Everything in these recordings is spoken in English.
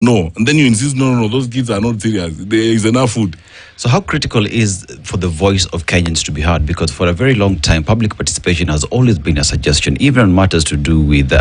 No, and then you insist, no, those kids are not serious. There is enough food. So how critical is for the voice of Kenyans to be heard? Because for a very long time, public participation has always been a suggestion, even on matters to do with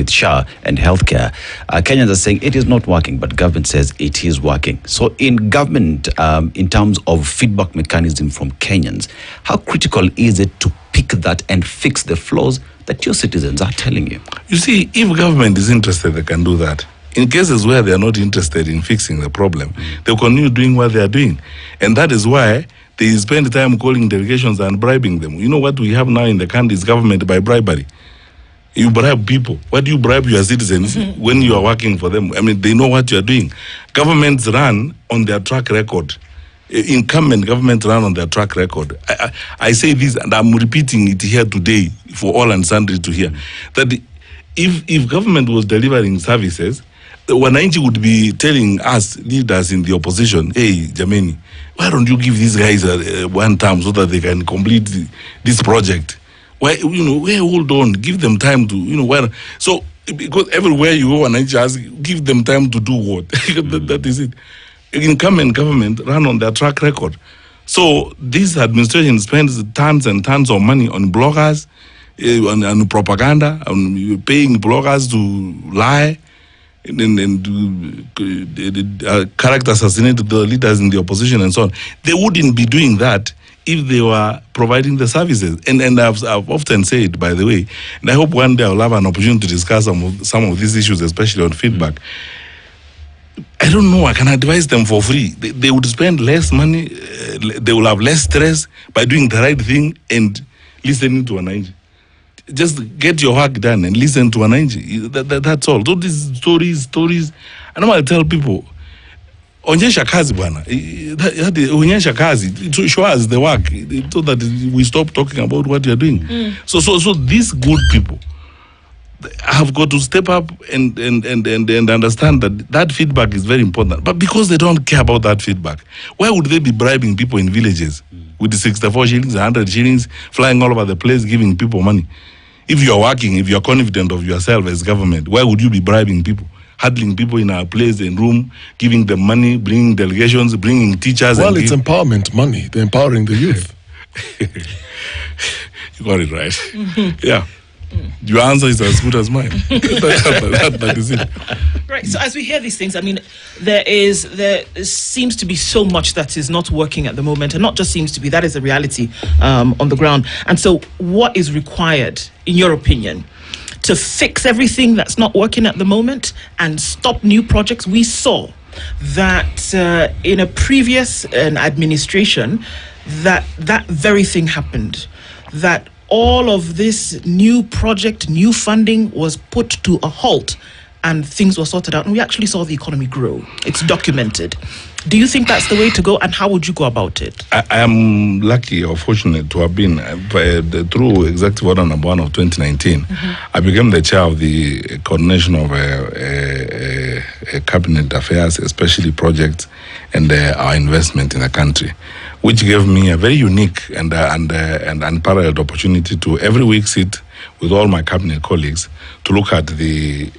SHA and healthcare. Kenyans are saying it is not working, but government says it is working. So in government, in terms of feedback mechanism from Kenyans, how critical is it to pick that and fix the flaws that your citizens are telling you? You see, if government is interested, they can do that. In cases where they are not interested in fixing the problem, they continue doing what they are doing. And that is why they spend time calling delegations and bribing them. You know what we have now in the country is government by bribery. You bribe people. What do you bribe your citizens when you are working for them? I mean, they know what you are doing. Governments run on their track record. Incumbent governments run on their track record. I say this, and I'm repeating it here today for all and sundry to hear, that if government was delivering services, Wananchi would be telling us leaders in the opposition, hey, Jameni, why don't you give these guys one term so that they can complete this project? Why, hold on, give them time to, so because everywhere you go, Wananchi asks, give them time to do what? that is it. Incumbent government run on their track record. So this administration spends tons and tons of money on bloggers, on propaganda, on paying bloggers to lie, and character assassinate the leaders in the opposition and so on. They wouldn't be doing that if they were providing the services. And I've often said, by the way, and I hope one day I'll have an opportunity to discuss some of these issues, especially on feedback. I don't know, I can advise them for free. They would spend less money, they will have less stress by doing the right thing and listening to an angel. Just get your work done and listen to an angel. That's all. So these stories. I normally tell people, onyesha kazi bwana. Onyesha kazi. Show us the work so that we stop talking about what you're doing. So these good people have got to step up and understand that feedback is very important. But because they don't care about that feedback, why would they be bribing people in villages with the 64 shillings, 100 shillings, flying all over the place, giving people money? If you're working, if you're confident of yourself as government, why would you be bribing people? Huddling people in a place and room, giving them money, bringing delegations, bringing teachers. Well, it's empowerment money. They're empowering the youth. You got it right. Yeah. Your answer is as good as mine. that is it. Right. So as we hear these things, I mean, there seems to be so much that is not working at the moment, and not just seems to be, that is the reality on the ground. And so what is required, in your opinion, to fix everything that's not working at the moment and stop new projects? We saw that in a previous administration, that very thing happened, that all of this new project, new funding was put to a halt and things were sorted out. And we actually saw the economy grow. It's documented. Do you think that's the way to go? And how would you go about it? I am lucky or fortunate to have been, through Executive Order number 1 of 2019, I became the chair of the coordination of cabinet affairs, especially projects and our investment in the country, which gave me a very unique and unparalleled opportunity to every week sit with all my cabinet colleagues to look at the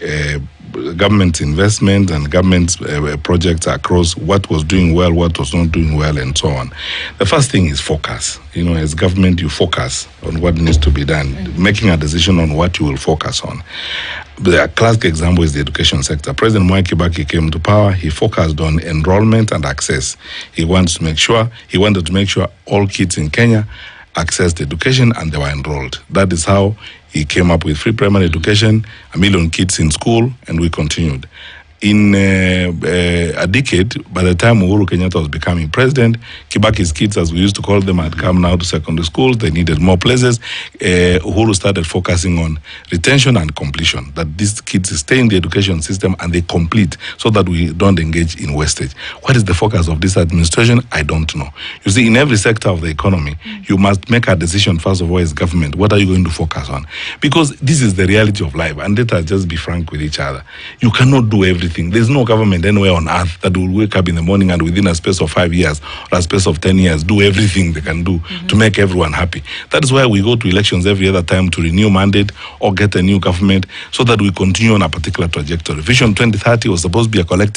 government investment and government projects across what was doing well, what was not doing well, and so on. The first thing is focus. As government, you focus on what needs to be done, making a decision on what you will focus on. The classic example is the education sector. President Mwai Kibaki came to power. He focused on enrollment and access. He wanted to make sure all kids in Kenya accessed education and they were enrolled. That is how he came up with free primary education, 1 million kids in school, and we continued. In a decade, by the time Uhuru Kenyatta was becoming president, Kibaki's kids, as we used to call them, had come now to secondary schools. They needed more places. Uhuru started focusing on retention and completion, that these kids stay in the education system and they complete so that we don't engage in wastage. What is the focus of this administration? I don't know. You see, in every sector of the economy, you must make a decision, first of all, as government. What are you going to focus on? Because this is the reality of life, and let us just be frank with each other. You cannot do everything everything. There's no government anywhere on earth that will wake up in the morning and within a space of 5 years or a space of 10 years do everything they can do to make everyone happy. That is why we go to elections every other time to renew mandate or get a new government so that we continue on a particular trajectory. Vision 2030 was supposed to be a collective